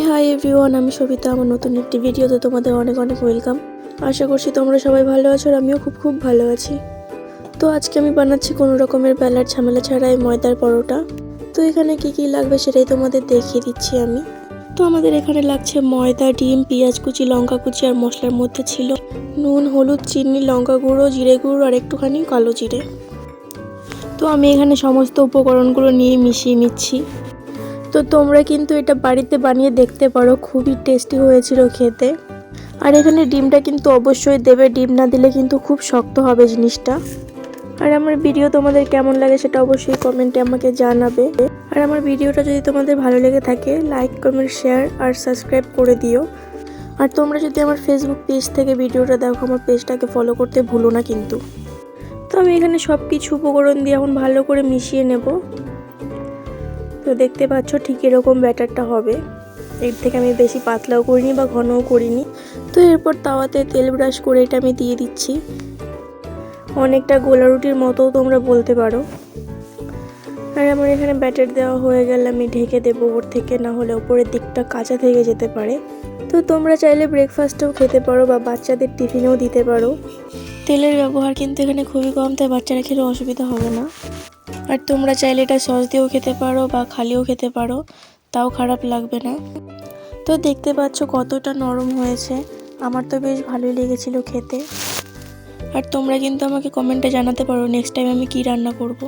Hi everyone, আমি সবিতা। আমার নতুন একটি ভিডিওতে তোমাদের অনেক অনেক ওয়েলকাম। আশা করছি তোমরা সবাই ভালো আছো আর আমিও খুব খুব ভালো আছি। তো আজকে আমি বানাচ্ছি কোনো রকমের বেলার ঝামেলা ছাড়াই ময়দার পরোটা। তো এখানে কি কি লাগবে সেটাই তোমাদের দেখিয়ে দিচ্ছি আমি। তো আমাদের এখানে লাগছে ময়দা, ডিম, পেঁয়াজ কুচি, লঙ্কা কুচি আর মশলার মধ্যে ছিল নুন, হলুদ, চিনি, লঙ্কা গুঁড়ো, জিরে গুঁড়ো আর একটুখানি কালো জিরে। তো আমি এখানে সমস্ত উপকরণগুলো নিয়ে মিশিয়ে নিচ্ছি। তো তোমরা কিন্তু এটা বাড়িতে বানিয়ে দেখতে পারো, খুবই টেস্টি হয়েছিল খেতে। আর এখানে ডিমটা কিন্তু অবশ্যই দেবে, ডিম না দিলে কিন্তু খুব শক্ত হবে জিনিসটা। আর আমার ভিডিও তোমাদের কেমন লাগে সেটা অবশ্যই কমেন্টে আমাকে জানাবে। আর আমার ভিডিওটা যদি তোমাদের ভালো লেগে থাকে লাইক, কমেন্ট, শেয়ার আর সাবস্ক্রাইব করে দিও। আর তোমরা যদি আমার ফেসবুক পেজ থেকে ভিডিওটা দেখো, আমার পেজটাকে ফলো করতে ভুলো না কিন্তু। তো আমি এখানে সব কিছু উপকরণ দিয়ে এখন ভালো করে মিশিয়ে নেব। তো দেখতে পাচ্ছ ঠিক এরকম ব্যাটারটা হবে। এর থেকে আমি বেশি পাতলাও করিনি বা ঘনও করিনি। তো এরপর তাওয়াতে তেল ব্রাশ করে এটা আমি দিয়ে দিচ্ছি। অনেকটা গোলা রুটির মতোও তোমরা বলতে পারো। আর আমার এখানে ব্যাটার দেওয়া হয়ে গেলে আমি ঢেকে দেবো ওপর থেকে, না হলে ওপরের দিকটা কাঁচা থেকে যেতে পারে। তো তোমরা চাইলে ব্রেকফাস্টেও খেতে পারো বা বাচ্চাদের টিফিনেও দিতে পারো। তেলের ব্যবহার কিন্তু এখানে খুবই কম, তাই বাচ্চারা খেলে অসুবিধা হবে না। আর তোমরা চাইলে এটা সস দিয়েও খেতে পারো বা খালিও খেতে পারো, তাও খারাপ লাগবে না। তো দেখতে পাচ্ছ কতটা নরম হয়েছে, আমার তো বেশ ভালোই লেগেছিল খেতে। আর তোমরা কিন্তু আমাকে কমেন্টে জানাতে পারো নেক্সট টাইম আমি কি রান্না করব।